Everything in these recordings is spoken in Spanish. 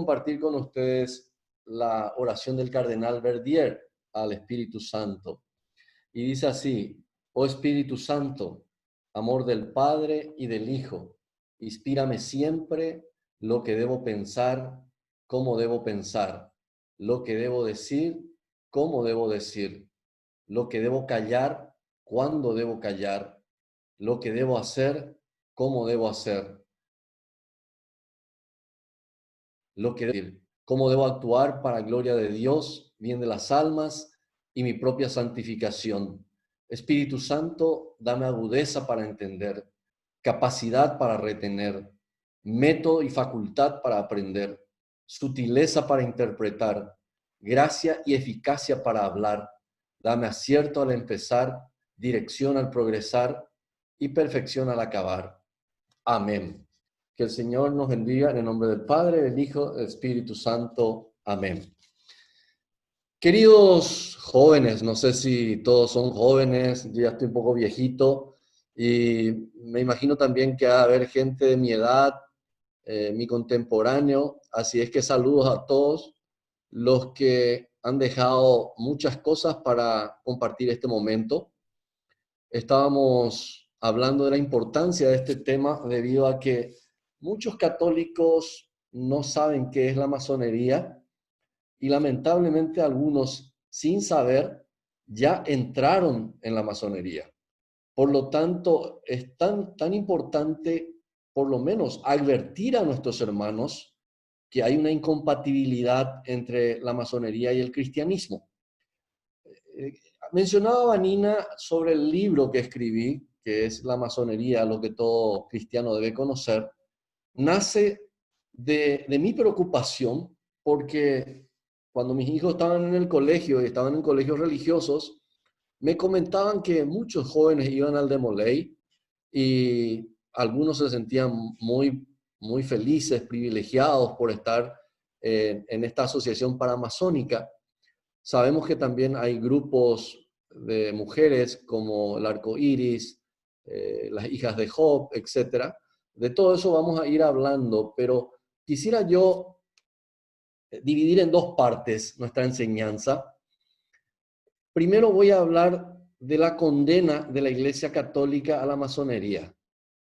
compartir con ustedes la oración del cardenal Verdier al Espíritu Santo. Y dice así: oh Espíritu Santo, amor del Padre y del Hijo, inspírame siempre lo que debo pensar, cómo debo pensar, lo que debo decir, cómo debo decir, lo que debo callar, cuándo debo callar, lo que debo hacer, cómo debo hacer, lo que debo decir, cómo debo actuar para gloria de Dios, bien de las almas y mi propia santificación. Espíritu Santo, dame agudeza para entender, capacidad para retener, método y facultad para aprender, sutileza para interpretar, gracia y eficacia para hablar. Dame acierto al empezar, dirección al progresar y perfección al acabar. Amén. Que el Señor nos bendiga en el nombre del Padre, del Hijo, del Espíritu Santo. Amén. Queridos jóvenes, no sé si todos son jóvenes, yo ya estoy un poco viejito y me imagino también que va a haber gente de mi edad, mi contemporáneo, así es que saludos a todos los que han dejado muchas cosas para compartir este momento. Estábamos hablando de la importancia de este tema debido a que muchos católicos no saben qué es la masonería y lamentablemente algunos, sin saber, ya entraron en la masonería. Por lo tanto, es tan importante, por lo menos, advertir a nuestros hermanos que hay una incompatibilidad entre la masonería y el cristianismo. Mencionaba Vanina sobre el libro que escribí, que es La masonería, lo que todo cristiano debe conocer. Nace de mi preocupación porque cuando mis hijos estaban en el colegio y estaban en colegios religiosos, me comentaban que muchos jóvenes iban al Demolay y algunos se sentían muy felices, privilegiados por estar en esta asociación paramasónica. Sabemos que también hay grupos de mujeres como el Arco Iris, las hijas de Job, etcétera. De todo eso vamos a ir hablando, pero quisiera yo dividir en dos partes nuestra enseñanza. Primero voy a hablar de la condena de la Iglesia Católica a la masonería.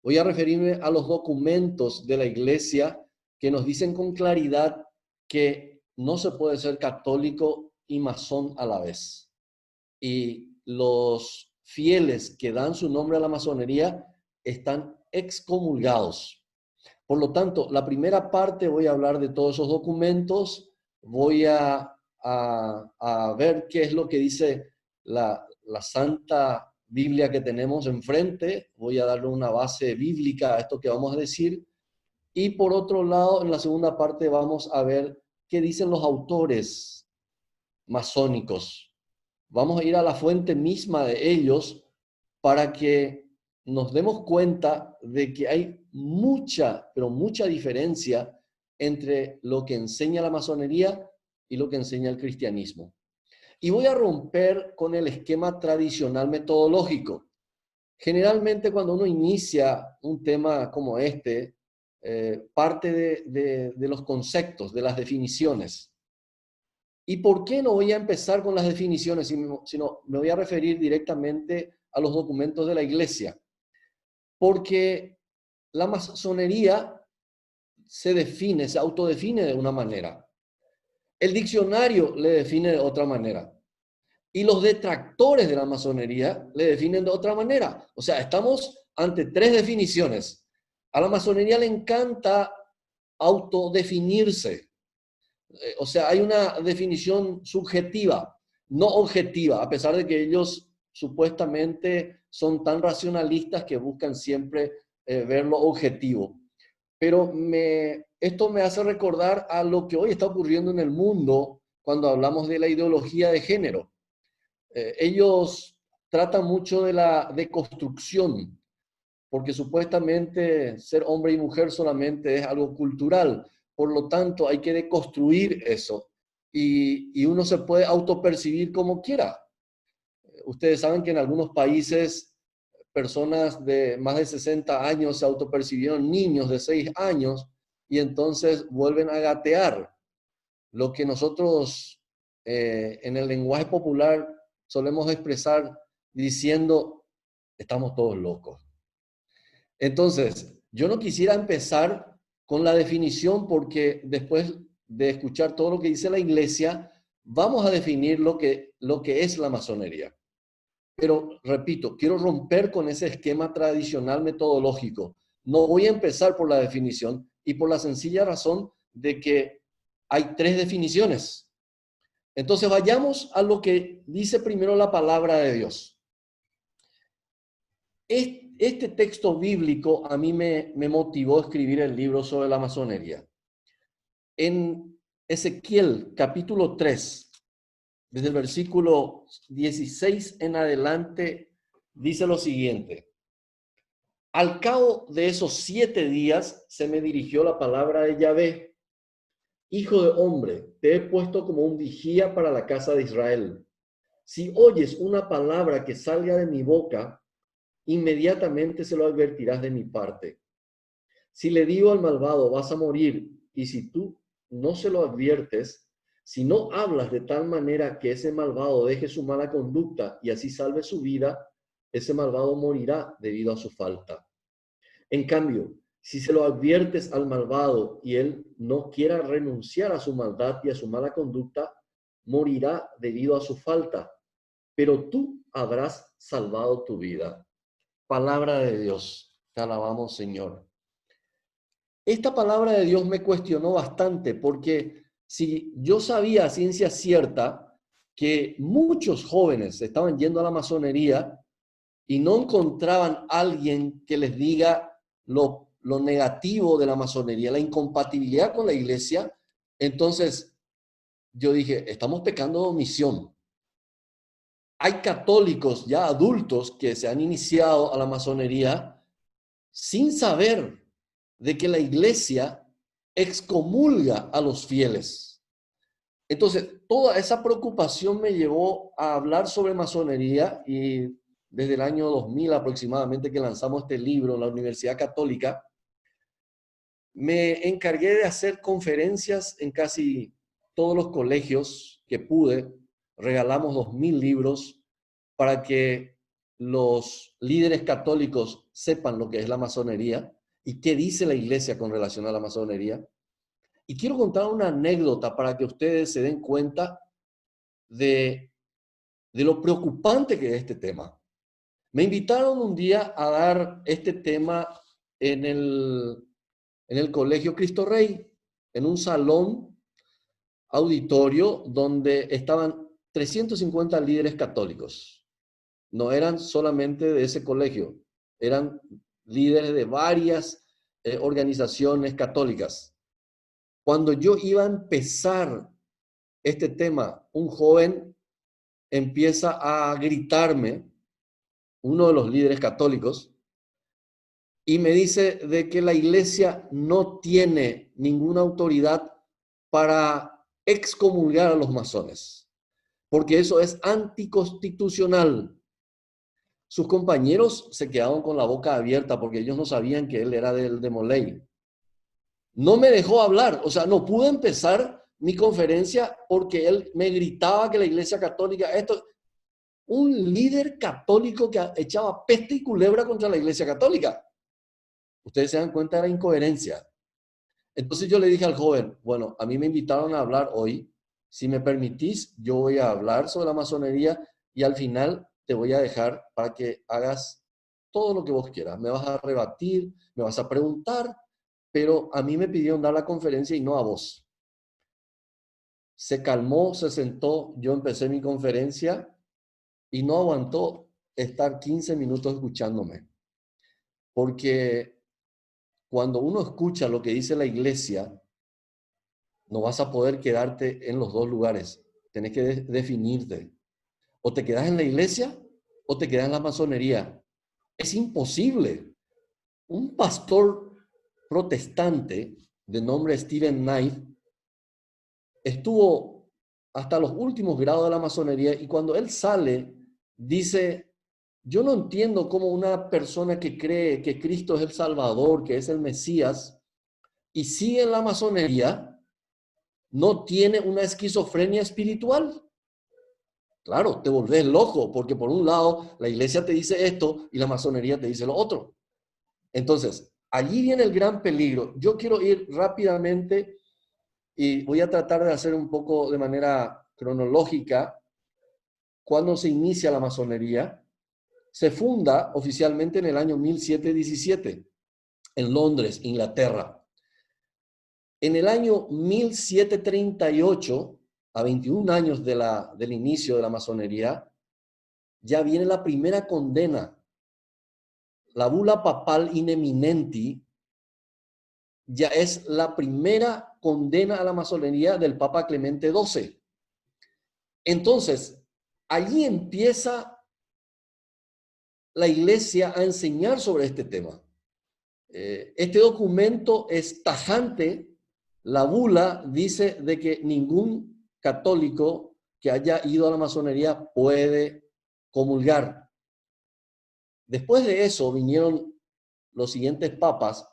Voy a referirme a los documentos de la Iglesia que nos dicen con claridad que no se puede ser católico y masón a la vez. Y los fieles que dan su nombre a la masonería están excomulgados. Por lo tanto, la primera parte voy a hablar de todos esos documentos, voy a ver qué es lo que dice la Santa Biblia que tenemos enfrente, voy a darle una base bíblica a esto que vamos a decir, y por otro lado, en la segunda parte vamos a ver qué dicen los autores masónicos. Vamos a ir a la fuente misma de ellos para que nos demos cuenta de que hay mucha, pero mucha diferencia entre lo que enseña la masonería y lo que enseña el cristianismo. Y voy a romper con el esquema tradicional metodológico. Generalmente cuando uno inicia un tema como este, parte de los conceptos, de las definiciones. ¿Y por qué no voy a empezar con las definiciones, sino me voy a referir directamente a los documentos de la Iglesia? Porque la masonería se autodefine de una manera. El diccionario le define de otra manera. Y los detractores de la masonería le definen de otra manera. O sea, estamos ante tres definiciones. A la masonería le encanta autodefinirse. O sea, hay una definición subjetiva, no objetiva, a pesar de que ellos supuestamente son tan racionalistas que buscan siempre ver lo objetivo. Pero esto me hace recordar a lo que hoy está ocurriendo en el mundo cuando hablamos de la ideología de género. Ellos tratan mucho de la deconstrucción, porque supuestamente ser hombre y mujer solamente es algo cultural. Por lo tanto, hay que deconstruir eso y uno se puede autopercibir como quiera. Ustedes saben que en algunos países personas de más de 60 años se autopercibieron niños de 6 años y entonces vuelven a gatear. Lo que nosotros en el lenguaje popular solemos expresar diciendo, estamos todos locos. Entonces, yo no quisiera empezar con la definición porque después de escuchar todo lo que dice la iglesia, vamos a definir lo que es la masonería. Pero, repito, quiero romper con ese esquema tradicional metodológico. No voy a empezar por la definición y por la sencilla razón de que hay 3 definiciones. Entonces, vayamos a lo que dice primero la palabra de Dios. Este texto bíblico a mí me motivó a escribir el libro sobre la masonería. En Ezequiel capítulo 3, desde el versículo 16 en adelante, dice lo siguiente. Al cabo de esos 7 días se me dirigió la palabra de Yahvé. Hijo de hombre, te he puesto como un vigía para la casa de Israel. Si oyes una palabra que salga de mi boca, inmediatamente se lo advertirás de mi parte. Si le digo al malvado, vas a morir, y si tú no se lo adviertes, si no hablas de tal manera que ese malvado deje su mala conducta y así salve su vida, ese malvado morirá debido a su falta. En cambio, si se lo adviertes al malvado y él no quiera renunciar a su maldad y a su mala conducta, morirá debido a su falta, pero tú habrás salvado tu vida. Palabra de Dios. Te alabamos, Señor. Esta palabra de Dios me cuestionó bastante porque si yo sabía a ciencia cierta que muchos jóvenes estaban yendo a la masonería y no encontraban a alguien que les diga lo negativo de la masonería, la incompatibilidad con la iglesia, entonces yo dije, estamos pecando de omisión. Hay católicos ya adultos que se han iniciado a la masonería sin saber de que la iglesia excomulga a los fieles. Entonces, toda esa preocupación me llevó a hablar sobre masonería y desde el año 2000 aproximadamente que lanzamos este libro en la Universidad Católica, me encargué de hacer conferencias en casi todos los colegios que pude. Regalamos 2000 libros para que los líderes católicos sepan lo que es la masonería y qué dice la iglesia con relación a la masonería. Y quiero contar una anécdota para que ustedes se den cuenta de lo preocupante que es este tema. Me invitaron un día a dar este tema en el Colegio Cristo Rey, en un salón auditorio donde estaban 350 líderes católicos. No eran solamente de ese colegio, eran líderes de varias organizaciones católicas. Cuando yo iba a empezar este tema, un joven empieza a gritarme, uno de los líderes católicos, y me dice de que la iglesia no tiene ninguna autoridad para excomulgar a los masones, porque eso es anticonstitucional. Sus compañeros se quedaron con la boca abierta porque ellos no sabían que él era del Demolay. No me dejó hablar, o sea, no pude empezar mi conferencia porque él me gritaba que la iglesia católica, un líder católico que echaba peste y culebra contra la iglesia católica. Ustedes se dan cuenta de la incoherencia. Entonces yo le dije al joven, bueno, a mí me invitaron a hablar hoy, si me permitís, yo voy a hablar sobre la masonería y al final te voy a dejar para que hagas todo lo que vos quieras. Me vas a rebatir, me vas a preguntar, pero a mí me pidieron dar la conferencia y no a vos. Se calmó, se sentó, yo empecé mi conferencia y no aguantó estar 15 minutos escuchándome. Porque cuando uno escucha lo que dice la iglesia, no vas a poder quedarte en los dos lugares. Tenés que definirte. O te quedas en la iglesia o te quedas en la masonería. Es imposible. Un pastor protestante de nombre Stephen Knight estuvo hasta los últimos grados de la masonería y cuando él sale, dice, yo no entiendo cómo una persona que cree que Cristo es el Salvador, que es el Mesías, y sigue en la masonería, no tiene una esquizofrenia espiritual. Claro, te volvés loco, porque por un lado la iglesia te dice esto y la masonería te dice lo otro. Entonces, allí viene el gran peligro. Yo quiero ir rápidamente y voy a tratar de hacer un poco de manera cronológica cuando se inicia la masonería. Se funda oficialmente en el año 1717 en Londres, Inglaterra. En el año 1738, a 21 años del inicio de la masonería, ya viene la primera condena. La bula papal in eminenti ya es la primera condena a la masonería del Papa Clemente XII. Entonces, allí empieza la iglesia a enseñar sobre este tema. Este documento es tajante. La bula dice de que ningún católico que haya ido a la masonería puede comulgar. Después de eso vinieron los siguientes papas.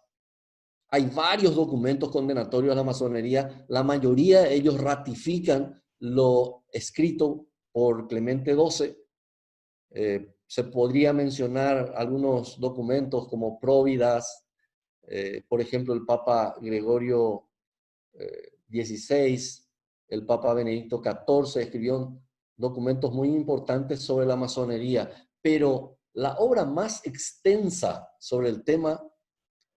Hay varios documentos condenatorios a la masonería. La mayoría de ellos ratifican lo escrito por Clemente XII. Se podría mencionar algunos documentos como Próvidas. Por ejemplo, el Papa Gregorio XVI, el Papa Benedicto XIV escribió documentos muy importantes sobre la masonería, pero la obra más extensa sobre el tema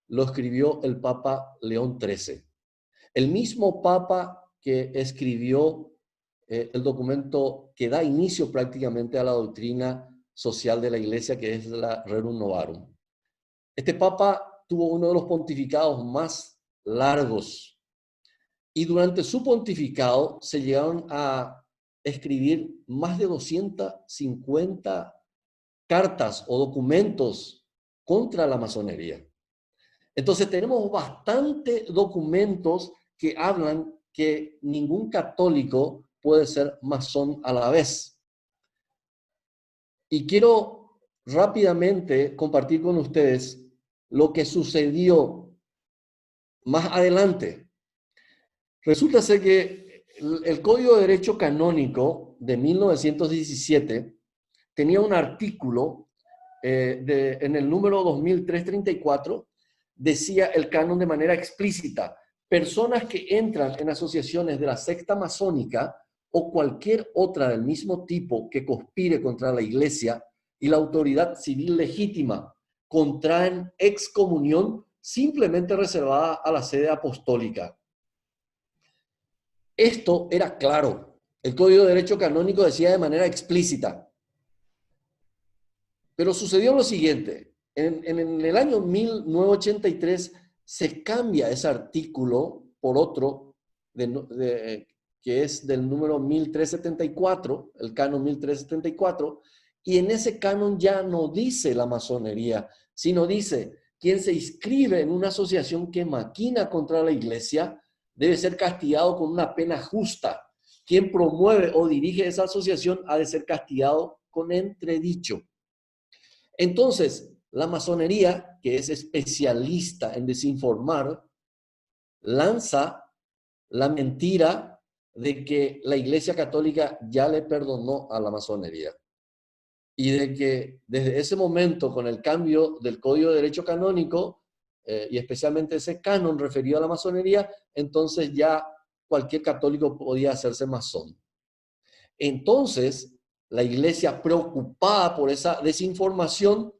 lo escribió el Papa León XIII. El mismo Papa que escribió el documento que da inicio prácticamente a la doctrina social de la Iglesia, que es la Rerum Novarum. Este Papa tuvo uno de los pontificados más largos y durante su pontificado se llegaron a escribir más de 250 cartas o documentos contra la masonería. Entonces tenemos bastantes documentos que hablan que ningún católico puede ser masón a la vez. Y quiero rápidamente compartir con ustedes lo que sucedió más adelante. Resulta ser que el Código de Derecho Canónico de 1917 tenía un artículo en el número 2334, decía el canon de manera explícita: personas que entran en asociaciones de la secta masónica o cualquier otra del mismo tipo que conspire contra la Iglesia y la autoridad civil legítima contraen excomunión simplemente reservada a la sede apostólica. Esto era claro. El Código de Derecho Canónico decía de manera explícita. Pero sucedió lo siguiente. En el año 1983 se cambia ese artículo por otro que es del número 1374, el canon 1374, y en ese canon ya no dice la masonería, sino dice: quien se inscribe en una asociación que maquina contra la Iglesia debe ser castigado con una pena justa. Quien promueve o dirige esa asociación ha de ser castigado con entredicho. Entonces, la masonería, que es especialista en desinformar, lanza la mentira de que la Iglesia Católica ya le perdonó a la masonería. Y de que desde ese momento, con el cambio del Código de Derecho Canónico, y especialmente ese canon referido a la masonería, entonces ya cualquier católico podía hacerse masón. Entonces, la Iglesia, preocupada por esa desinformación,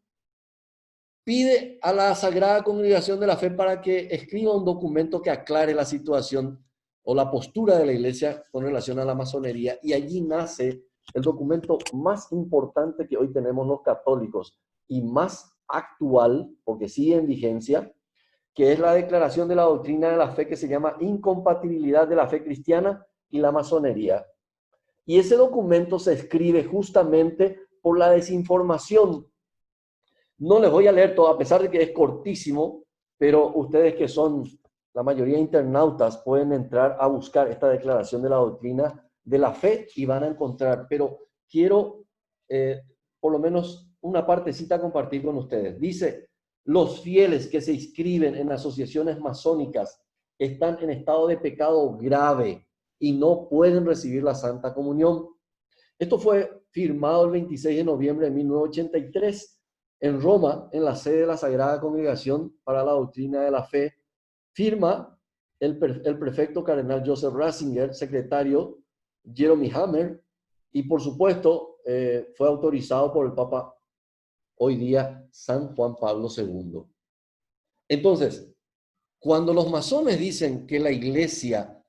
pide a la Sagrada Congregación de la Fe para que escriba un documento que aclare la situación o la postura de la Iglesia con relación a la masonería, y allí nace el documento más importante que hoy tenemos los católicos y más actual, porque sigue en vigencia, que es la Declaración de la Doctrina de la Fe, que se llama Incompatibilidad de la Fe Cristiana y la Masonería. Y ese documento se escribe justamente por la desinformación. No les voy a leer todo, a pesar de que es cortísimo, pero ustedes, que son la mayoría internautas, pueden entrar a buscar esta Declaración de la Doctrina de la Fe y van a encontrar. Pero quiero por lo menos una partecita compartir con ustedes. Dice: los fieles que se inscriben en asociaciones masónicas están en estado de pecado grave y no pueden recibir la Santa Comunión. Esto fue firmado el 26 de noviembre de 1983 en Roma, en la sede de la Sagrada Congregación para la Doctrina de la Fe. Firma el prefecto cardenal Joseph Ratzinger, secretario Jeremy Hammer, y por supuesto fue autorizado por el Papa hoy día San Juan Pablo II. Entonces, cuando los masones dicen que la Iglesia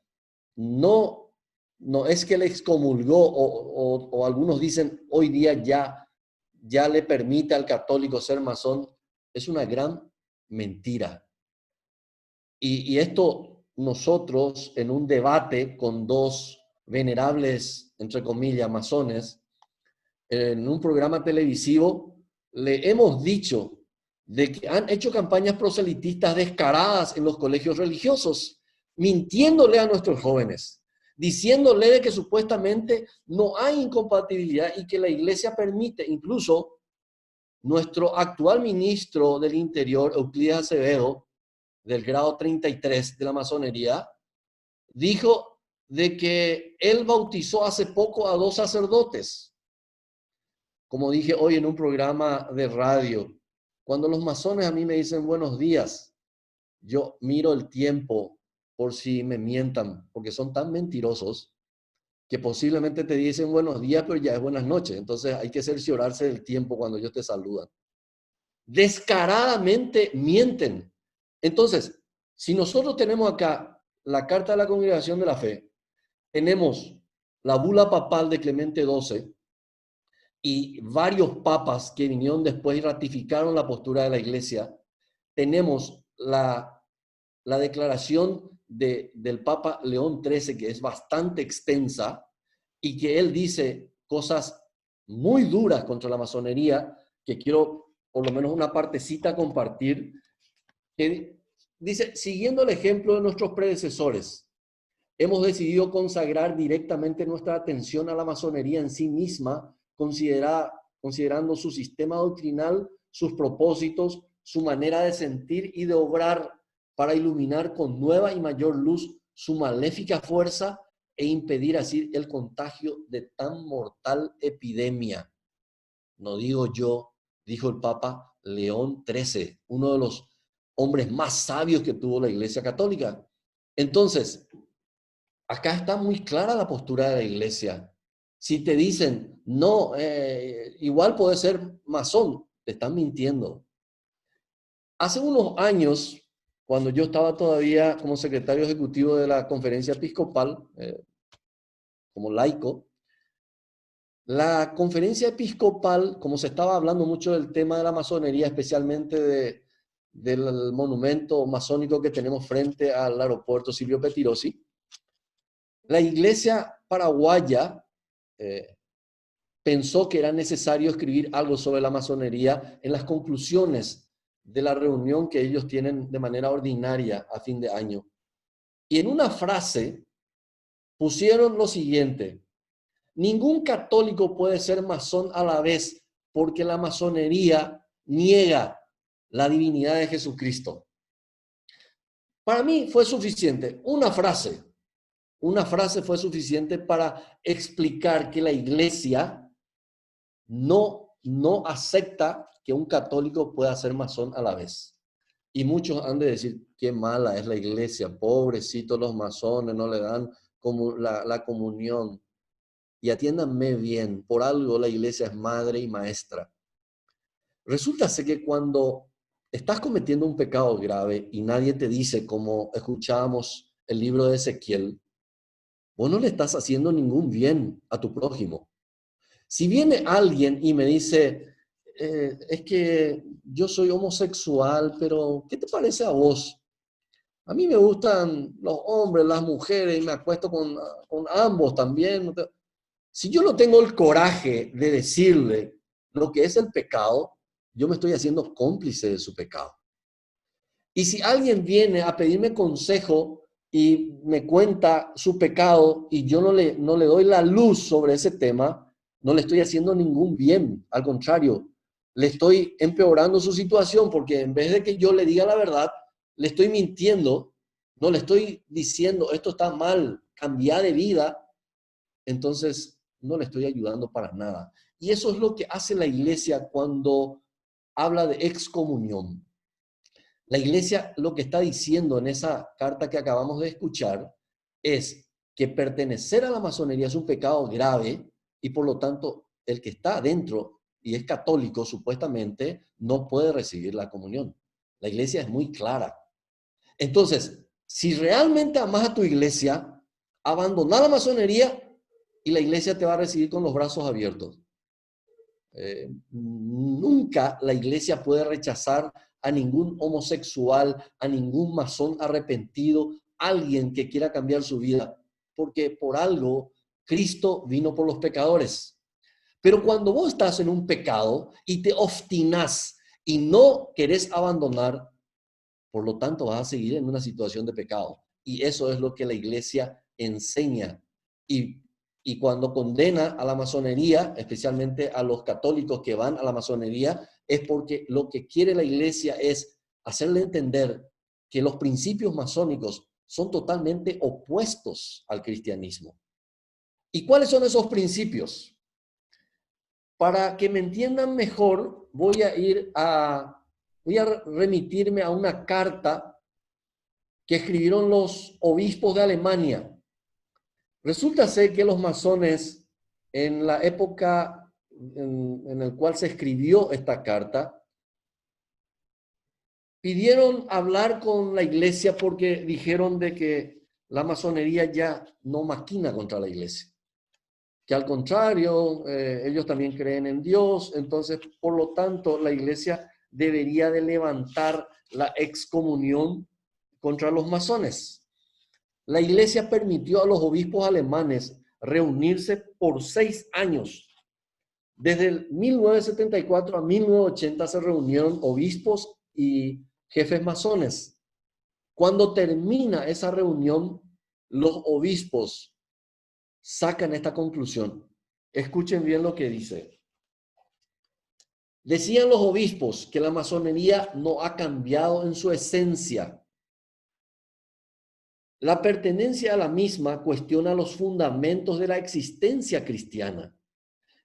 no es que le excomulgó o algunos dicen hoy día ya le permite al católico ser masón, es una gran mentira. Y esto nosotros en un debate con dos venerables, entre comillas, masones, en un programa televisivo, le hemos dicho de que han hecho campañas proselitistas descaradas en los colegios religiosos, mintiéndole a nuestros jóvenes, diciéndole de que supuestamente no hay incompatibilidad y que la Iglesia permite. Incluso nuestro actual ministro del Interior, Euclides Acevedo, del grado 33 de la masonería, dijo de que él bautizó hace poco a 2 sacerdotes. Como dije hoy en un programa de radio, cuando los masones a mí me dicen buenos días, yo miro el tiempo por si me mientan, porque son tan mentirosos que posiblemente te dicen buenos días, pero ya es buenas noches. Entonces hay que cerciorarse del tiempo cuando ellos te saludan. Descaradamente mienten. Entonces, si nosotros tenemos acá la Carta de la Congregación de la Fe, tenemos la bula papal de Clemente XII y varios papas que vinieron después y ratificaron la postura de la Iglesia, tenemos la declaración del Papa León XIII, que es bastante extensa y que él dice cosas muy duras contra la masonería, que quiero por lo menos una partecita compartir, que dice, siguiendo el ejemplo de nuestros predecesores, hemos decidido consagrar directamente nuestra atención a la masonería en sí misma, considerando su sistema doctrinal, sus propósitos, su manera de sentir y de obrar para iluminar con nueva y mayor luz su maléfica fuerza e impedir así el contagio de tan mortal epidemia. No digo yo, dijo el Papa León XIII, uno de los hombres más sabios que tuvo la Iglesia Católica. Entonces, acá está muy clara la postura de la Iglesia. Si te dicen, no, igual puede ser masón, te están mintiendo. Hace unos años, cuando yo estaba todavía como secretario ejecutivo de la Conferencia Episcopal, como laico, la Conferencia Episcopal, como se estaba hablando mucho del tema de la masonería, especialmente del monumento masónico que tenemos frente al aeropuerto Silvio Pettirossi, la Iglesia paraguaya pensó que era necesario escribir algo sobre la masonería en las conclusiones de la reunión que ellos tienen de manera ordinaria a fin de año. Y en una frase pusieron lo siguiente: ningún católico puede ser masón a la vez, porque la masonería niega la divinidad de Jesucristo. Para mí fue suficiente una frase fue suficiente para explicar que la Iglesia no acepta que un católico pueda ser masón a la vez. Y muchos han de decir, qué mala es la Iglesia, pobrecitos los masones, no le dan como la comunión. Y atiéndanme bien, por algo la Iglesia es madre y maestra. Resulta ser que cuando estás cometiendo un pecado grave y nadie te dice, como escuchábamos el libro de Ezequiel, vos no le estás haciendo ningún bien a tu prójimo. Si viene alguien y me dice, es que yo soy homosexual, pero ¿qué te parece a vos? A mí me gustan los hombres, las mujeres, y me acuesto con ambos también. Si yo no tengo el coraje de decirle lo que es el pecado, yo me estoy haciendo cómplice de su pecado. Y si alguien viene a pedirme consejo y me cuenta su pecado y yo no le doy la luz sobre ese tema, no le estoy haciendo ningún bien. Al contrario, le estoy empeorando su situación, porque en vez de que yo le diga la verdad, le estoy mintiendo, no le estoy diciendo esto está mal, cambia de vida, entonces no le estoy ayudando para nada. Y eso es lo que hace la iglesia cuando habla de excomunión. La iglesia lo que está diciendo en esa carta que acabamos de escuchar es que pertenecer a la masonería es un pecado grave y por lo tanto el que está adentro y es católico supuestamente no puede recibir la comunión. La iglesia es muy clara. Entonces, si realmente amas a tu iglesia, abandona la masonería y la iglesia te va a recibir con los brazos abiertos. Nunca la iglesia puede rechazar a ningún homosexual, a ningún masón arrepentido, alguien que quiera cambiar su vida, porque por algo Cristo vino por los pecadores. Pero cuando vos estás en un pecado y te obstinás y no querés abandonar, por lo tanto vas a seguir en una situación de pecado. Y eso es lo que la iglesia enseña. Y cuando condena a la masonería, especialmente a los católicos que van a la masonería, es porque lo que quiere la iglesia es hacerle entender que los principios masónicos son totalmente opuestos al cristianismo. ¿Y cuáles son esos principios? Para que me entiendan mejor, voy a remitirme a una carta que escribieron los obispos de Alemania. Resulta ser que los masones, en la época en la cual se escribió esta carta, pidieron hablar con la iglesia porque dijeron de que la masonería ya no maquina contra la iglesia. Que al contrario, ellos también creen en Dios, entonces, por lo tanto, la iglesia debería de levantar la excomunión contra los masones. La iglesia permitió a los obispos alemanes reunirse por 6 años. Desde el 1974 a 1980 se reunieron obispos y jefes masones. Cuando termina esa reunión, los obispos sacan esta conclusión. Escuchen bien lo que dice. Decían los obispos que la masonería no ha cambiado en su esencia. La pertenencia a la misma cuestiona los fundamentos de la existencia cristiana.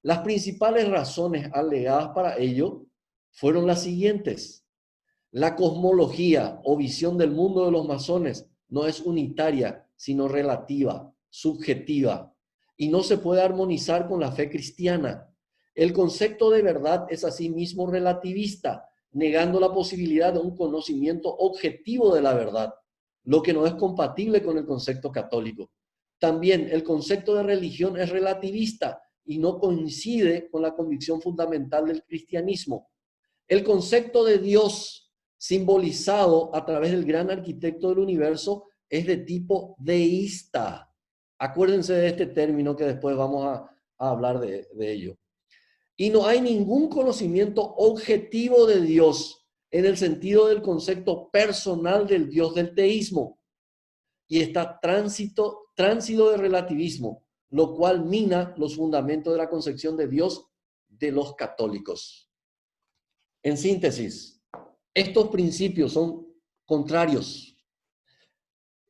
Las principales razones alegadas para ello fueron las siguientes. La cosmología o visión del mundo de los masones no es unitaria, sino relativa, subjetiva, y no se puede armonizar con la fe cristiana. El concepto de verdad es asimismo relativista, negando la posibilidad de un conocimiento objetivo de la verdad, lo que no es compatible con el concepto católico. También el concepto de religión es relativista y no coincide con la convicción fundamental del cristianismo. El concepto de Dios simbolizado a través del gran arquitecto del universo es de tipo deísta. Acuérdense de este término que después vamos a hablar de ello. Y no hay ningún conocimiento objetivo de Dios en el sentido del concepto personal del Dios del teísmo. Y está tránsito de relativismo, lo cual mina los fundamentos de la concepción de Dios de los católicos. En síntesis, estos principios son contrarios.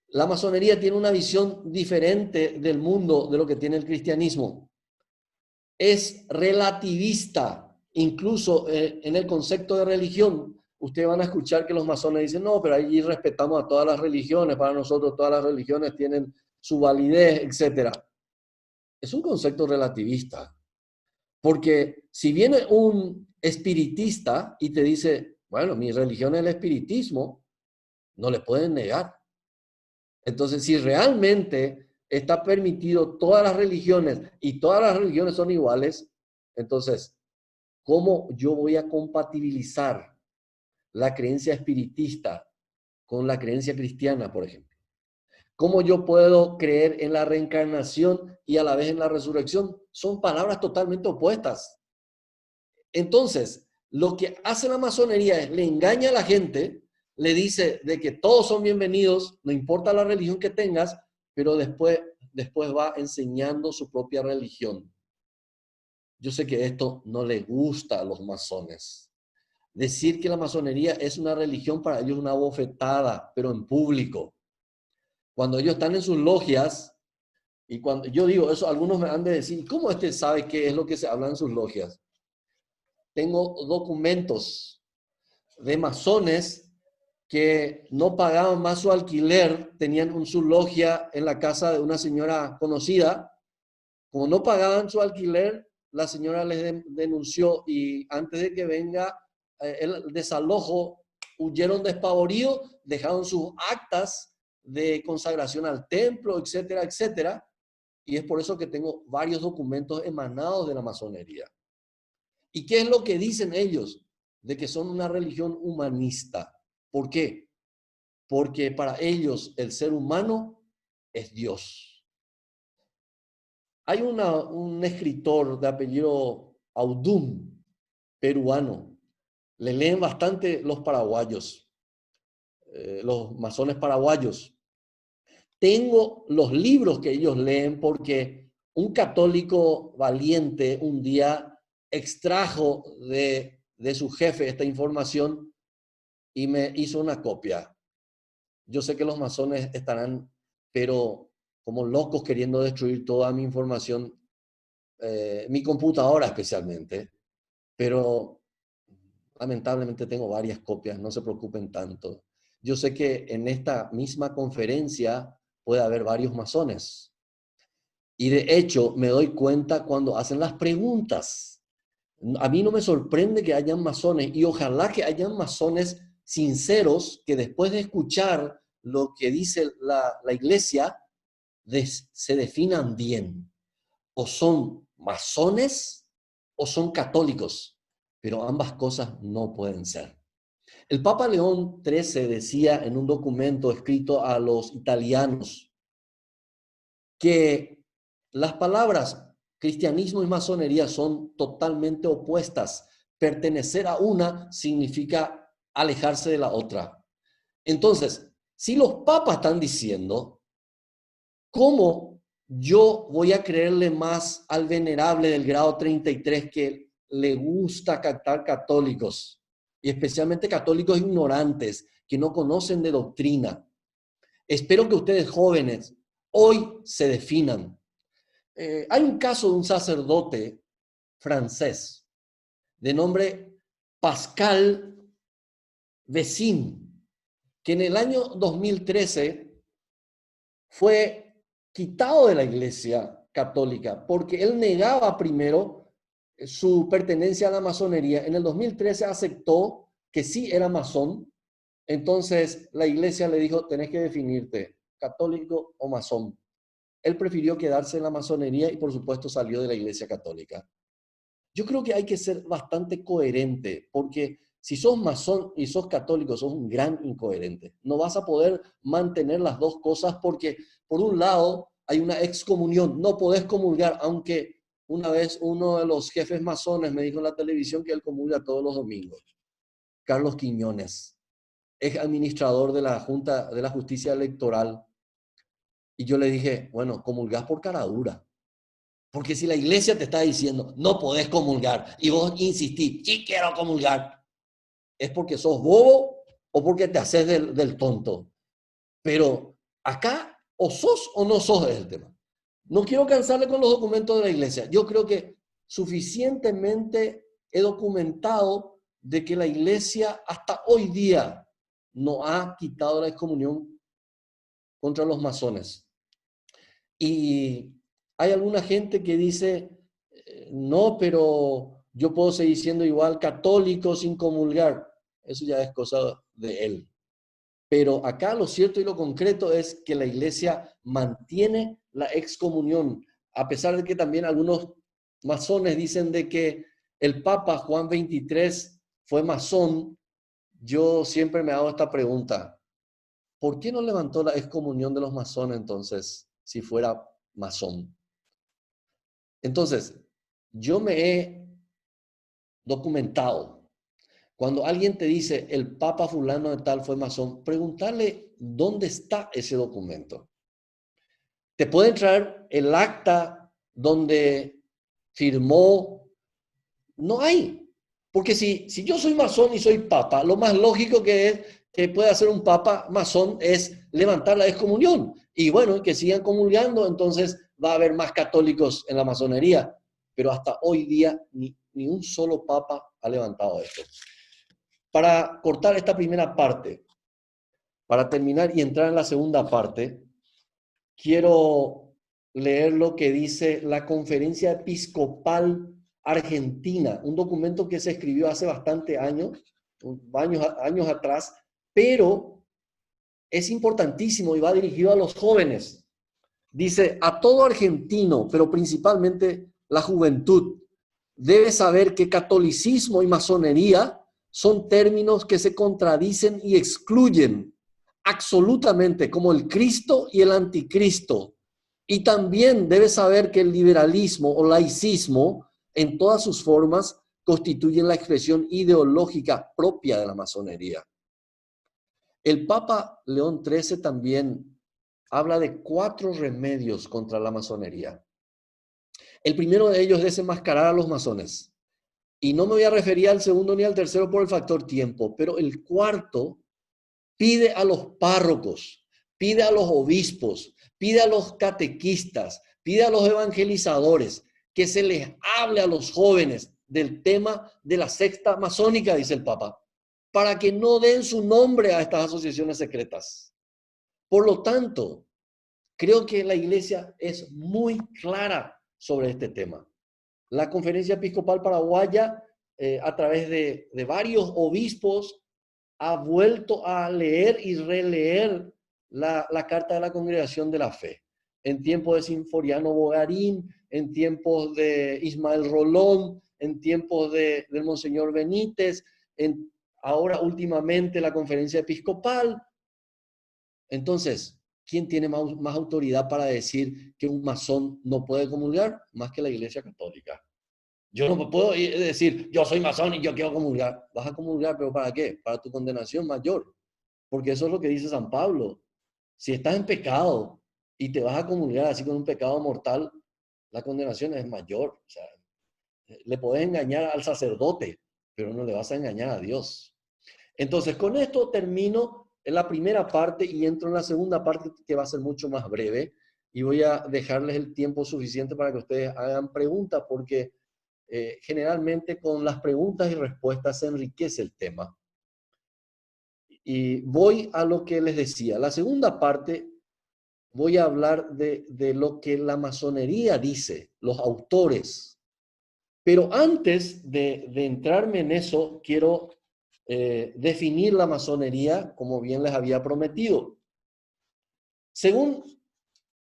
La masonería tiene una visión diferente del mundo de lo que tiene el cristianismo. Es relativista, incluso en el concepto de religión. Ustedes van a escuchar que los masones dicen, no, pero ahí respetamos a todas las religiones, para nosotros todas las religiones tienen su validez, etc. Es un concepto relativista, porque si viene un espiritista y te dice, bueno, mi religión es el espiritismo, no le pueden negar. Entonces, si realmente está permitido todas las religiones y todas las religiones son iguales, entonces, ¿cómo yo voy a compatibilizar la creencia espiritista con la creencia cristiana, por ejemplo? ¿Cómo yo puedo creer en la reencarnación y a la vez en la resurrección? Son palabras totalmente opuestas. Entonces, lo que hace la masonería es le engaña a la gente, le dice de que todos son bienvenidos, no importa la religión que tengas, pero después va enseñando su propia religión. Yo sé que esto no le gusta a los masones. Decir que la masonería es una religión para ellos es una bofetada, pero en público. Cuando ellos están en sus logias, y cuando yo digo eso, algunos me han de decir, ¿cómo este sabe qué es lo que se habla en sus logias? Tengo documentos de masones que no pagaban más su alquiler, tenían su logia en la casa de una señora conocida. Como no pagaban su alquiler, la señora les denunció y antes de que venga el desalojo, huyeron despavoridos, dejaron sus actas de consagración al templo, etcétera, etcétera. Y es por eso que tengo varios documentos emanados de la masonería. ¿Y qué es lo que dicen ellos? De que son una religión humanista. ¿Por qué? Porque para ellos el ser humano es Dios. Hay un escritor de apellido Audum, peruano. Le leen bastante los paraguayos, los masones paraguayos. Tengo los libros que ellos leen porque un católico valiente un día extrajo de su jefe esta información y me hizo una copia. Yo sé que los masones estarán, pero como locos queriendo destruir toda mi información, mi computadora especialmente, pero lamentablemente tengo varias copias, no se preocupen tanto. Yo sé que en esta misma conferencia puede haber varios masones. Y de hecho me doy cuenta cuando hacen las preguntas. A mí no me sorprende que hayan masones y ojalá que hayan masones sinceros que después de escuchar lo que dice la iglesia se definan bien. O son masones o son católicos, pero ambas cosas no pueden ser. El Papa León XIII decía en un documento escrito a los italianos que las palabras cristianismo y masonería son totalmente opuestas. Pertenecer a una significa alejarse de la otra. Entonces, si los papas están diciendo, ¿cómo yo voy a creerle más al venerable del grado 33 que le gusta captar católicos, y especialmente católicos ignorantes que no conocen de doctrina? Espero que ustedes jóvenes hoy se definan. Hay un caso de un sacerdote francés de nombre Pascal Vecin, que en el año 2013 fue quitado de la Iglesia Católica porque él negaba primero su pertenencia a la masonería. En el 2013 aceptó que sí era masón. Entonces la Iglesia le dijo, tenés que definirte, católico o masón. Él prefirió quedarse en la masonería y por supuesto salió de la Iglesia Católica. Yo creo que hay que ser bastante coherente, porque si sos masón y sos católico, sos un gran incoherente. No vas a poder mantener las dos cosas porque, por un lado, hay una excomunión. No podés comulgar, aunque una vez uno de los jefes masones me dijo en la televisión que él comulga todos los domingos. Carlos Quiñones, es administrador de la Junta de la Justicia Electoral. Y yo le dije, bueno, comulgás por cara dura. Porque si la iglesia te está diciendo, no podés comulgar, y vos insistís, sí quiero comulgar, es porque sos bobo o porque te haces del tonto. Pero acá, o sos o no sos, es el tema. No quiero cansarle con los documentos de la iglesia. Yo creo que suficientemente he documentado de que la iglesia hasta hoy día no ha quitado la excomunión contra los masones. Y hay alguna gente que dice, no, pero yo puedo seguir siendo igual católico sin comulgar. Eso ya es cosa de él. Pero acá lo cierto y lo concreto es que la iglesia mantiene la excomunión, a pesar de que también algunos masones dicen de que el Papa Juan XXIII fue masón. Yo siempre me hago esta pregunta. ¿Por qué no levantó la excomunión de los masones entonces, si fuera masón? Entonces, yo me he documentado. Cuando alguien te dice el Papa fulano de tal fue masón, preguntarle dónde está ese documento. Te pueden traer el acta donde firmó. No hay. Porque si yo soy masón y soy papa, lo más lógico que puede hacer un papa masón es levantar la excomunión. Y bueno, que sigan comulgando, entonces va a haber más católicos en la masonería. Pero hasta hoy día ni un solo papa ha levantado esto. Para cortar esta primera parte, para terminar y entrar en la segunda parte, quiero leer lo que dice la Conferencia Episcopal Argentina, un documento que se escribió hace bastante años, años atrás, pero es importantísimo y va dirigido a los jóvenes. Dice, a todo argentino, pero principalmente la juventud, debe saber que catolicismo y masonería son términos que se contradicen y excluyen absolutamente, como el Cristo y el anticristo. Y también debe saber que el liberalismo o laicismo, en todas sus formas, constituyen la expresión ideológica propia de la masonería. El Papa León XIII también habla de 4 remedios contra la masonería. El primero de ellos es desenmascarar a los masones. Y no me voy a referir al segundo ni al tercero por el factor tiempo, pero el cuarto pide a los párrocos, pide a los obispos, pide a los catequistas, pide a los evangelizadores que se les hable a los jóvenes del tema de la secta masónica, dice el Papa, para que no den su nombre a estas asociaciones secretas. Por lo tanto, creo que la Iglesia es muy clara sobre este tema. La Conferencia Episcopal Paraguaya, a través de varios obispos, ha vuelto a leer y releer la Carta de la Congregación de la Fe. En tiempos de Sinforiano Bogarín, en tiempos de Ismael Rolón, en tiempos del Monseñor Benítez, ahora últimamente la Conferencia Episcopal. Entonces, ¿quién tiene más autoridad para decir que un masón no puede comulgar? Más que la Iglesia Católica. Yo no puedo decir, yo soy masón y yo quiero comulgar. Vas a comulgar, ¿pero para qué? Para tu condenación mayor. Porque eso es lo que dice San Pablo. Si estás en pecado y te vas a comulgar así con un pecado mortal, la condenación es mayor. O sea, le podés engañar al sacerdote, pero no le vas a engañar a Dios. Entonces, con esto termino en la primera parte y entro en la segunda parte, que va a ser mucho más breve, y voy a dejarles el tiempo suficiente para que ustedes hagan preguntas, porque generalmente con las preguntas y respuestas se enriquece el tema. Y voy a lo que les decía. La segunda parte voy a hablar de lo que la masonería dice, los autores. Pero antes de entrarme en eso, quiero definir la masonería como bien les había prometido. Según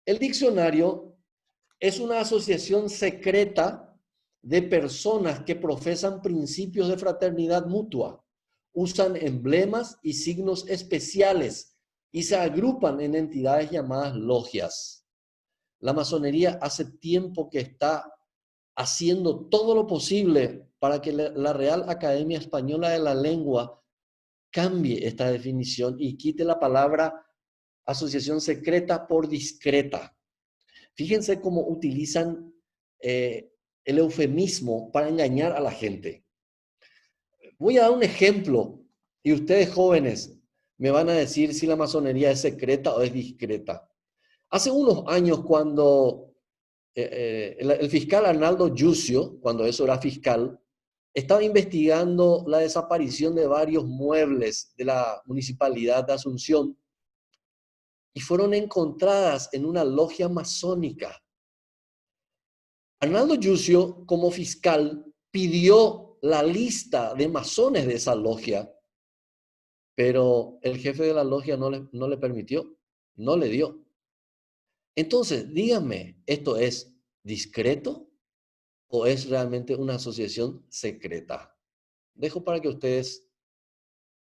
el diccionario, es una asociación secreta de personas que profesan principios de fraternidad mutua, usan emblemas y signos especiales y se agrupan en entidades llamadas logias. La masonería hace tiempo que está haciendo todo lo posible para que la Real Academia Española de la Lengua cambie esta definición y quite la palabra asociación secreta por discreta. Fíjense cómo utilizan el eufemismo para engañar a la gente. Voy a dar un ejemplo y ustedes jóvenes me van a decir si la masonería es secreta o es discreta. Hace unos años cuando el fiscal Arnaldo Giussio, cuando eso era fiscal, estaba investigando la desaparición de varios muebles de la municipalidad de Asunción y fueron encontradas en una logia masónica. Arnaldo Giussio, como fiscal, pidió la lista de masones de esa logia, pero el jefe de la logia no le permitió, no le dio. Entonces, díganme, ¿esto es discreto o es realmente una asociación secreta? Dejo para que ustedes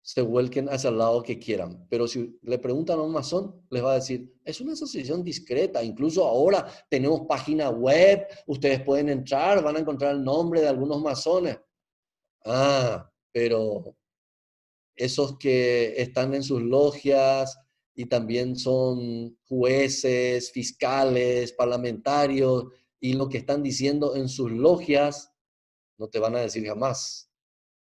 se vuelquen hacia el lado que quieran. Pero si le preguntan a un masón, les va a decir, es una asociación discreta. Incluso ahora tenemos página web, ustedes pueden entrar, van a encontrar el nombre de algunos masones. Ah, pero esos que están en sus logias y también son jueces, fiscales, parlamentarios, y lo que están diciendo en sus logias, no te van a decir jamás,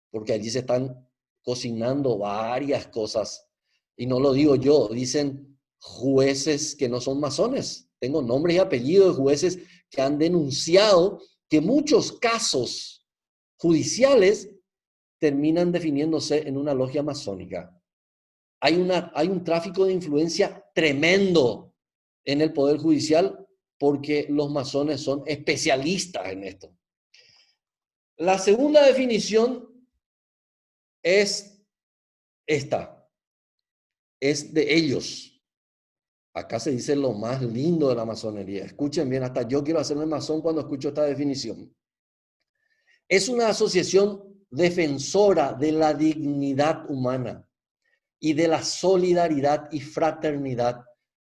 porque allí se están cocinando varias cosas. Y no lo digo yo, dicen jueces que no son masones. Tengo nombres y apellidos de jueces que han denunciado que muchos casos judiciales terminan definiéndose en una logia masónica. Hay un tráfico de influencia tremendo en el Poder Judicial porque los masones son especialistas en esto. La segunda definición es esta, es de ellos. Acá se dice lo más lindo de la masonería. Escuchen bien, hasta yo quiero hacerme masón cuando escucho esta definición. Es una asociación defensora de la dignidad humana y de la solidaridad y fraternidad,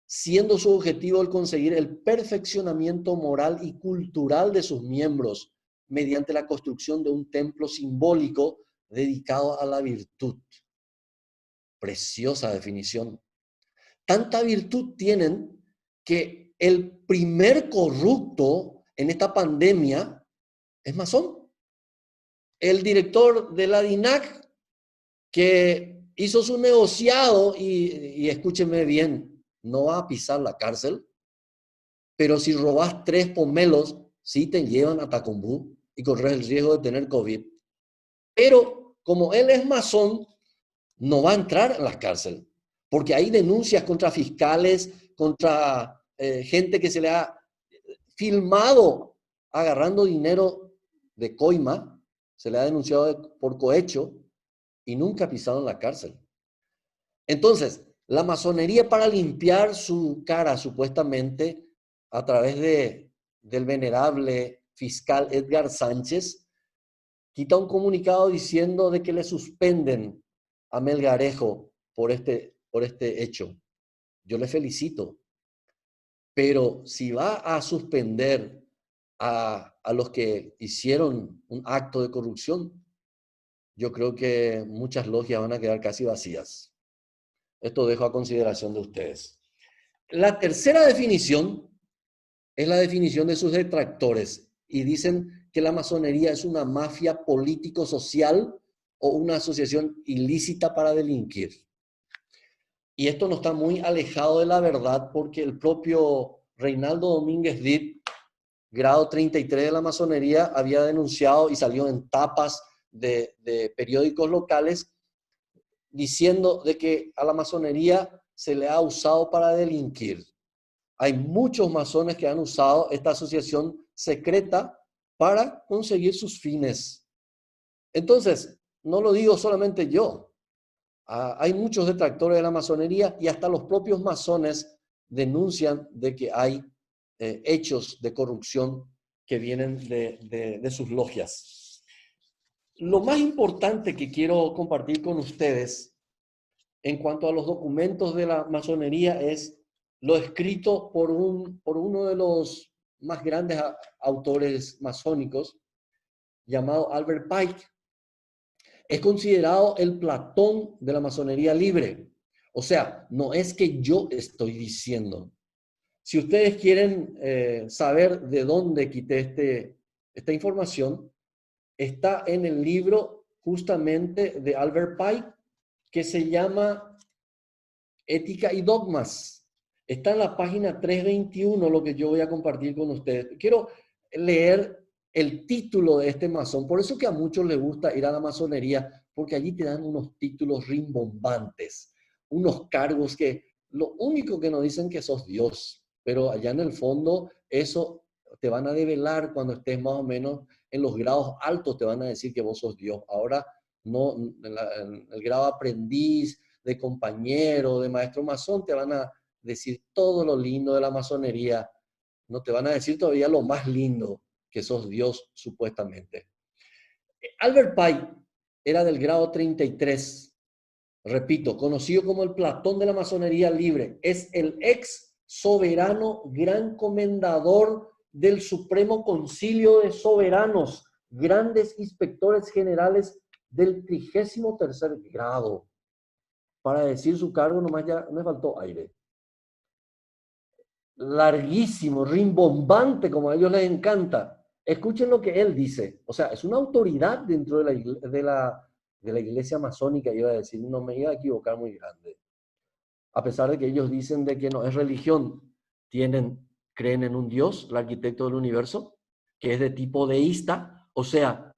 siendo su objetivo el conseguir el perfeccionamiento moral y cultural de sus miembros mediante la construcción de un templo simbólico dedicado a la virtud. Preciosa definición. Tanta virtud tienen que el primer corrupto en esta pandemia es masón. El director de la DINAC, que hizo su negociado, y escúchenme bien, no va a pisar la cárcel, pero si robas 3 pomelos, sí te llevan a Tacumbú y corres el riesgo de tener COVID. Pero como él es masón, no va a entrar en la cárcel, porque hay denuncias contra fiscales, contra gente que se le ha filmado agarrando dinero de coima, se le ha denunciado por cohecho y nunca ha pisado en la cárcel. Entonces, la masonería, para limpiar su cara supuestamente a través del venerable fiscal Edgar Sánchez, quita un comunicado diciendo de que le suspenden a Melgarejo por este hecho. Yo le felicito, pero si va a suspender a los que hicieron un acto de corrupción, yo creo que muchas logias van a quedar casi vacías. Esto dejo a consideración de ustedes. La tercera definición es la definición de sus detractores y dicen que la masonería es una mafia político-social o una asociación ilícita para delinquir. Y esto no está muy alejado de la verdad porque el propio Reinaldo Domínguez Dip, grado 33 de la masonería, había denunciado y salió en tapas de periódicos locales diciendo de que a la masonería se le ha usado para delinquir. Hay muchos masones que han usado esta asociación secreta para conseguir sus fines. Entonces, no lo digo solamente yo. Hay muchos detractores de la masonería y hasta los propios masones denuncian de que hay hechos de corrupción que vienen de sus logias. Lo más importante que quiero compartir con ustedes en cuanto a los documentos de la masonería es lo escrito por uno de los más grandes autores masónicos, llamado Albert Pike. Es considerado el Platón de la masonería libre. O sea, no es que yo estoy diciendo. Si ustedes quieren saber de dónde quité esta información, está en el libro justamente de Albert Pike, que se llama Ética y Dogmas. Está en la página 321 lo que yo voy a compartir con ustedes. Quiero leer el título de este masón. Por eso que a muchos les gusta ir a la masonería, porque allí te dan unos títulos rimbombantes, unos cargos que lo único que nos dicen que sos Dios, pero allá en el fondo eso te van a develar cuando estés más o menos en los grados altos, te van a decir que vos sos Dios. Ahora no, en el grado aprendiz, de compañero, de maestro masón, te van a decir todo lo lindo de la masonería, no te van a decir todavía lo más lindo, que sos Dios supuestamente. Albert Pike era del grado 33, repito, conocido como el Platón de la masonería libre, es el ex soberano gran comendador del Supremo Concilio de Soberanos, grandes inspectores generales del 33º grado. Para decir su cargo nomás ya me faltó aire. Larguísimo, rimbombante, como a ellos les encanta. Escuchen lo que él dice. O sea, es una autoridad dentro de la iglesia masónica, iba a decir, no me iba a equivocar muy grande. a pesar de que ellos dicen de que no es religión, creen en un Dios, el arquitecto del universo, que es de tipo deísta, o sea,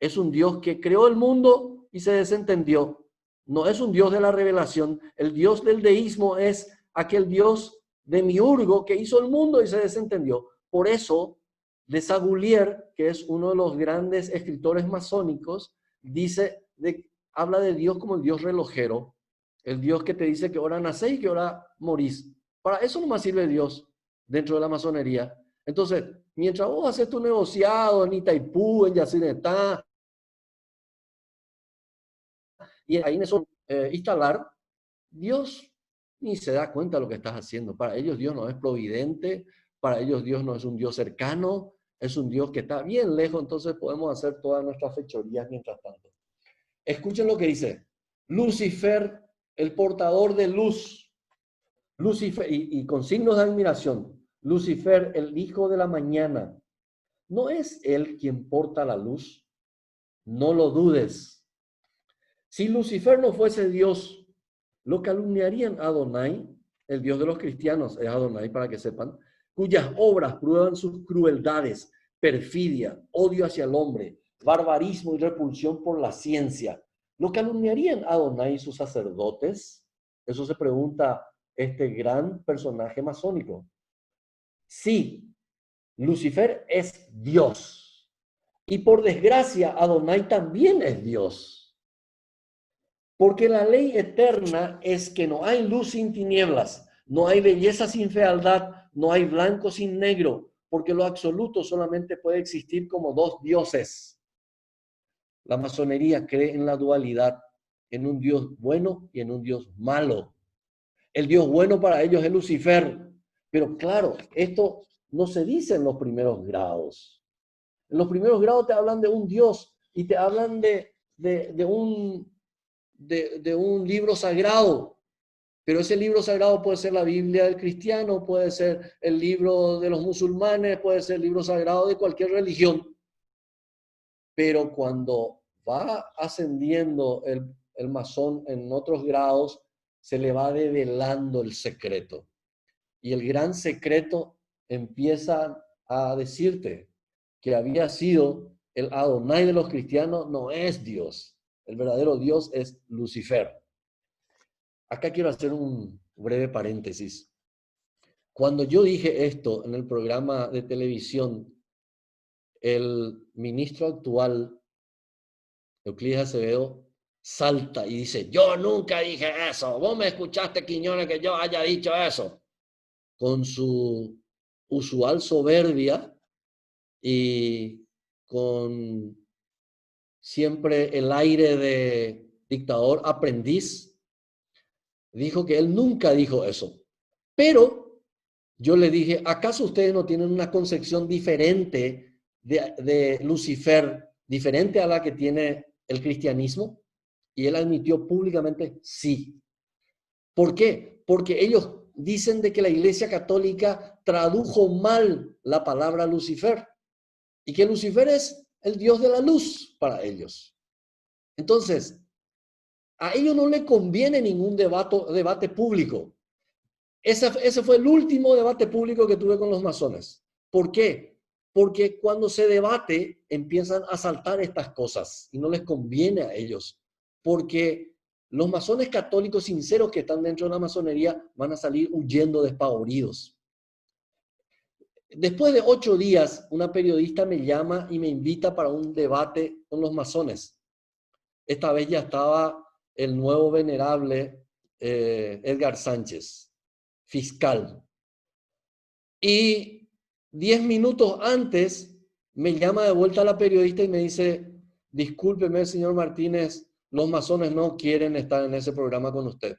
es un Dios que creó el mundo y se desentendió. No es un Dios de la revelación. El Dios del deísmo es aquel Dios demiurgo que hizo el mundo y se desentendió. Por eso, de Sagulier, que es uno de los grandes escritores masónicos, habla de Dios como el Dios relojero, el Dios que te dice que hora nacés y que hora morís. Para eso nomás sirve Dios dentro de la masonería. Entonces, mientras vos haces tu negociado en Itaipú, en Yacinetá, y ahí en eso instalar, Dios ni se da cuenta de lo que estás haciendo. Para ellos Dios no es providente, para ellos Dios no es un Dios cercano, es un Dios que está bien lejos, entonces podemos hacer todas nuestras fechorías mientras tanto. Escuchen lo que dice. Lucifer, el portador de luz. Lucifer, y con signos de admiración. Lucifer, el hijo de la mañana. ¿No es él quien porta la luz? No lo dudes. Si Lucifer no fuese Dios, lo calumniarían a Adonai, el Dios de los cristianos es Adonai, para que sepan, cuyas obras prueban sus crueldades, perfidia, odio hacia el hombre, barbarismo y repulsión por la ciencia. ¿Lo calumniarían a Adonai y sus sacerdotes? Eso se pregunta este gran personaje masónico. Sí, Lucifer es Dios. Y por desgracia, Adonai también es Dios. Porque la ley eterna es que no hay luz sin tinieblas, no hay belleza sin fealdad, no hay blanco sin negro, porque lo absoluto solamente puede existir como dos dioses. La masonería cree en la dualidad, en un Dios bueno y en un Dios malo. El Dios bueno para ellos es Lucifer, pero claro, esto no se dice en los primeros grados. En los primeros grados te hablan de un Dios y te hablan de un libro sagrado, pero ese libro sagrado puede ser la Biblia del cristiano, puede ser el libro de los musulmanes, puede ser el libro sagrado de cualquier religión, pero cuando va ascendiendo el masón en otros grados, se le va develando el secreto. Y el gran secreto empieza a decirte que había sido el Adonai de los cristianos, no es Dios. El verdadero Dios es Lucifer. Acá quiero hacer un breve paréntesis. Cuando yo dije esto en el programa de televisión, el ministro actual, Euclides Acevedo, salta y dice, yo nunca dije eso, vos me escuchaste, Quiñones, que yo haya dicho eso, con su usual soberbia y con siempre el aire de dictador aprendiz, dijo que él nunca dijo eso. Pero yo le dije, ¿acaso ustedes no tienen una concepción diferente de Lucifer, diferente a la que tiene el cristianismo? Y él admitió públicamente, sí. ¿Por qué? Porque ellos dicen de que la Iglesia Católica tradujo mal la palabra Lucifer y que Lucifer es el Dios de la luz para ellos. Entonces, a ellos no les conviene ningún debate público. Ese fue el último debate público que tuve con los masones. ¿Por qué? Porque cuando se debate empiezan a saltar estas cosas y no les conviene a ellos. Porque los masones católicos sinceros que están dentro de la masonería van a salir huyendo despavoridos. Después de 8 días, una periodista me llama y me invita para un debate con los masones. Esta vez ya estaba el nuevo venerable Edgar Sánchez, fiscal. Y 10 minutos antes me llama de vuelta la periodista y me dice, discúlpeme, señor Martínez, los masones no quieren estar en ese programa con usted.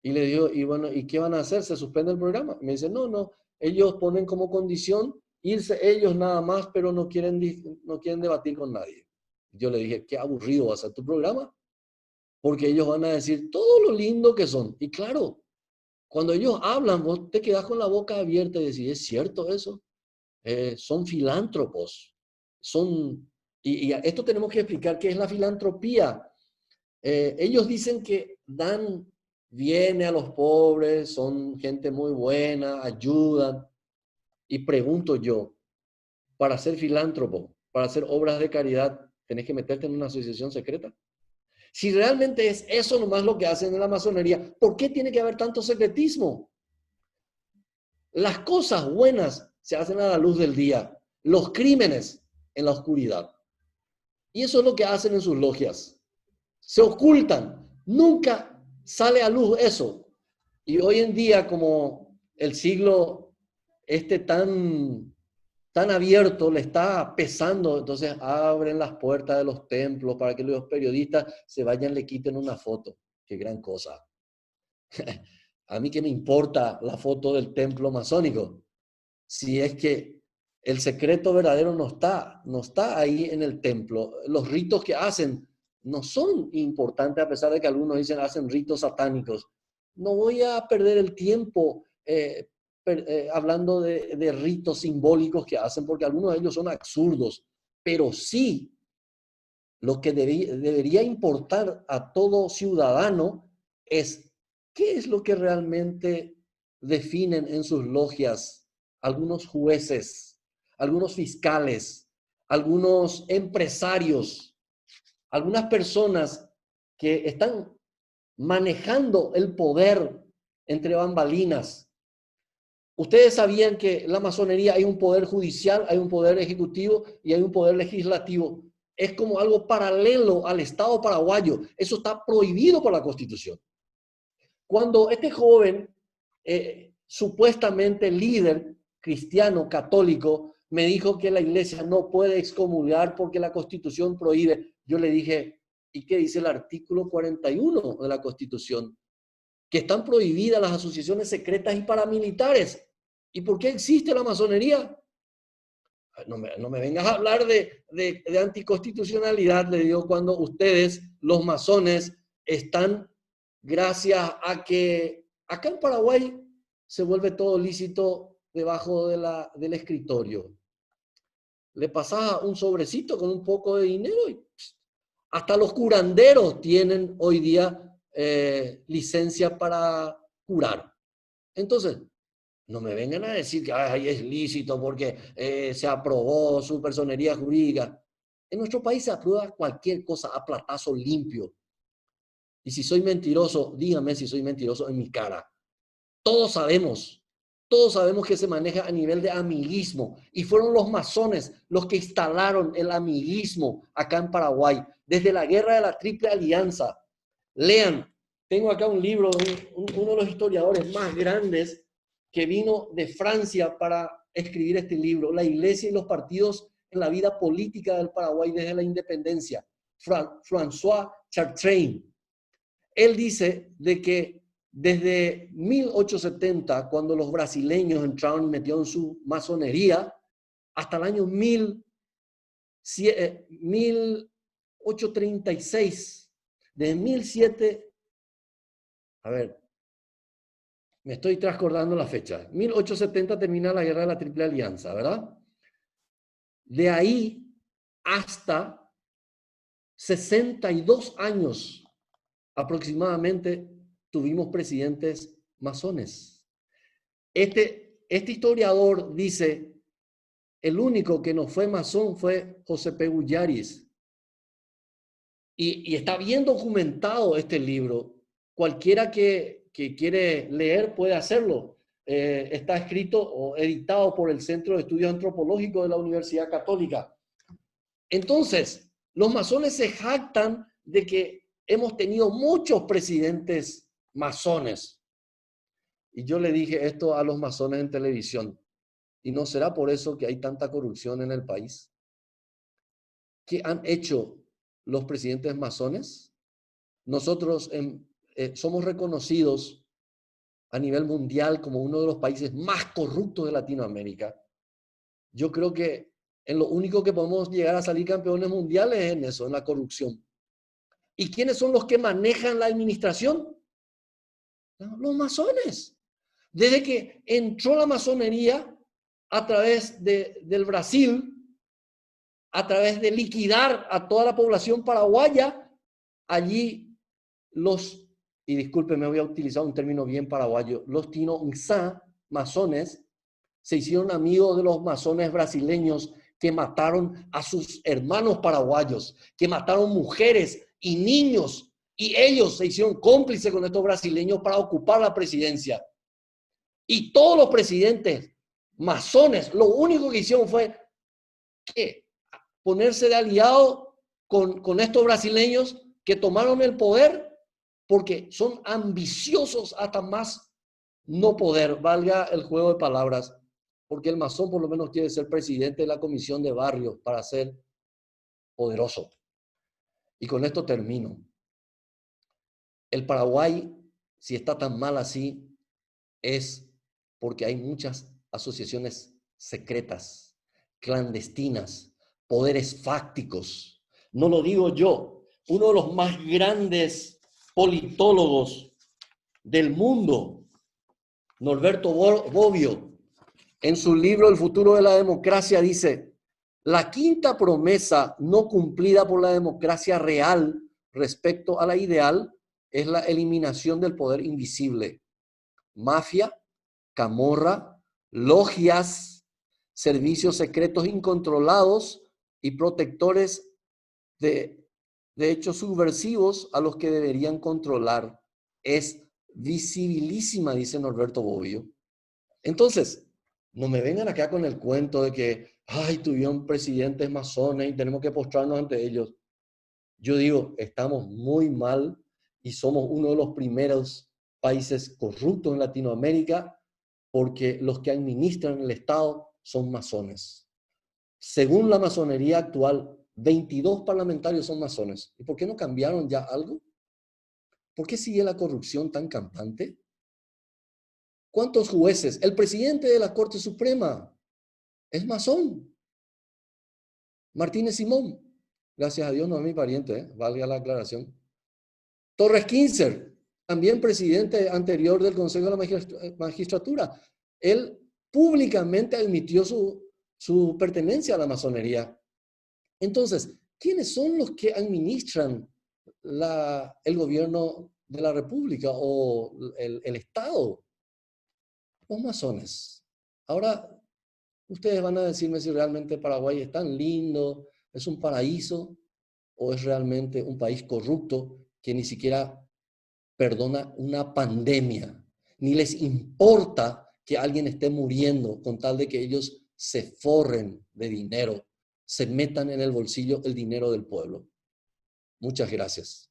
Y le digo, y bueno, ¿y qué van a hacer? ¿Se suspende el programa? Y me dice, no, ellos ponen como condición irse ellos nada más, pero no quieren debatir con nadie. Yo le dije, qué aburrido va a ser tu programa, porque ellos van a decir todo lo lindo que son. Y claro, cuando ellos hablan, vos te quedás con la boca abierta y decís, ¿es cierto eso? Son filántropos. Y esto tenemos que explicar qué es la filantropía. Ellos dicen que dan viene a los pobres, son gente muy buena, ayudan. Y pregunto yo, para ser filántropo, para hacer obras de caridad, ¿tenés que meterte en una asociación secreta? Si realmente es eso nomás lo que hacen en la masonería, ¿por qué tiene que haber tanto secretismo? Las cosas buenas se hacen a la luz del día, los crímenes en la oscuridad. Y eso es lo que hacen en sus logias. Se ocultan, nunca sale a luz eso. Y hoy en día, como el siglo tan abierto le está pesando, entonces abren las puertas de los templos para que los periodistas se vayan, le quiten una foto. Qué gran cosa. A mí qué me importa la foto del templo masónico, si es que el secreto verdadero no está ahí en el templo. Los ritos que hacen no son importantes, a pesar de que algunos dicen hacen ritos satánicos. No voy a perder el tiempo hablando de ritos simbólicos que hacen, porque algunos de ellos son absurdos, pero sí lo que debería importar a todo ciudadano es qué es lo que realmente definen en sus logias algunos jueces, algunos fiscales, algunos empresarios, algunas personas que están manejando el poder entre bambalinas. Ustedes sabían que en la masonería hay un poder judicial, hay un poder ejecutivo y hay un poder legislativo. Es como algo paralelo al Estado paraguayo. Eso está prohibido por la Constitución. Cuando este joven, supuestamente líder cristiano, católico, me dijo que la iglesia no puede excomulgar porque la Constitución prohíbe, yo le dije, ¿y qué dice el artículo 41 de la Constitución? Que están prohibidas las asociaciones secretas y paramilitares. ¿Y por qué existe la masonería? No me vengas a hablar de anticonstitucionalidad, le digo, cuando ustedes, los masones, están gracias a que acá en Paraguay se vuelve todo lícito debajo del escritorio. Le pasaba un sobrecito con un poco de dinero y hasta los curanderos tienen hoy día licencia para curar. Entonces, no me vengan a decir que ay, es lícito porque se aprobó su personería jurídica. En nuestro país se aprueba cualquier cosa a platazo limpio. Y si soy mentiroso, dígame si soy mentiroso en mi cara. Todos sabemos, todos sabemos que se maneja a nivel de amiguismo. Y fueron los masones los que instalaron el amiguismo acá en Paraguay, desde la guerra de la Triple Alianza. Lean, tengo acá un libro de uno de los historiadores más grandes que vino de Francia para escribir este libro, La Iglesia y los partidos en la vida política del Paraguay desde la independencia, François Chartrain. Él dice de que desde 1870, cuando los brasileños entraron y metieron su masonería, hasta el año 1836, de 1700, a ver, me estoy transcordando la fecha, 1870 termina la guerra de la Triple Alianza, ¿verdad? De ahí hasta 62 años aproximadamente tuvimos presidentes masones. Este historiador dice, el único que no fue masón fue José P. Gulliaris. Y está bien documentado este libro. Cualquiera que quiere leer puede hacerlo. Está escrito o editado por el Centro de Estudios Antropológicos de la Universidad Católica. Entonces, los masones se jactan de que hemos tenido muchos presidentes masones. Y yo le dije esto a los masones en televisión. ¿Y no será por eso que hay tanta corrupción en el país? ¿Qué han hecho los presidentes masones? Nosotros somos reconocidos a nivel mundial como uno de los países más corruptos de Latinoamérica. Yo creo que en lo único que podemos llegar a salir campeones mundiales es en eso, en la corrupción. ¿Y quiénes son los que manejan la administración? Los masones. Desde que entró la masonería a través del Brasil, a través de liquidar a toda la población paraguaya, allí los y discúlpeme, voy a utilizar un término bien paraguayo, los Tino-Nsa, masones, se hicieron amigos de los masones brasileños que mataron a sus hermanos paraguayos, que mataron mujeres y niños, y ellos se hicieron cómplices con estos brasileños para ocupar la presidencia. Y todos los presidentes masones, lo único que hicieron fue ¿qué? Ponerse de aliado con estos brasileños que tomaron el poder porque son ambiciosos hasta más no poder, valga el juego de palabras, porque el masón por lo menos quiere ser presidente de la comisión de barrio para ser poderoso. Y con esto termino. El Paraguay, si está tan mal así, es porque hay muchas asociaciones secretas, clandestinas, poderes fácticos. No lo digo yo, uno de los más grandes politólogos del mundo, Norberto Bobbio, en su libro El futuro de la democracia dice, la quinta promesa no cumplida por la democracia real respecto a la ideal es la eliminación del poder invisible. Mafia, camorra, logias, servicios secretos incontrolados y protectores de hechos subversivos a los que deberían controlar. Es visibilísima, dice Norberto Bobbio. Entonces, no me vengan acá con el cuento de que, ay, tuvieron presidentes masones y tenemos que postrarnos ante ellos. Yo digo, estamos muy mal y somos uno de los primeros países corruptos en Latinoamérica porque los que administran el Estado son masones. Según la masonería actual, 22 parlamentarios son masones. ¿Y por qué no cambiaron ya algo? ¿Por qué sigue la corrupción tan campante? ¿Cuántos jueces? El presidente de la Corte Suprema es masón. Martínez Simón. Gracias a Dios no es mi pariente, valga la aclaración. Torres Kinzer, también presidente anterior del Consejo de la Magistratura. Él públicamente admitió su pertenencia a la masonería. Entonces, ¿quiénes son los que administran el gobierno de la República o el Estado? Los masones. Ahora, ustedes van a decirme si realmente Paraguay es tan lindo, es un paraíso, o es realmente un país corrupto que ni siquiera perdona una pandemia, ni les importa que alguien esté muriendo con tal de que ellos se forren de dinero, se metan en el bolsillo el dinero del pueblo. Muchas gracias.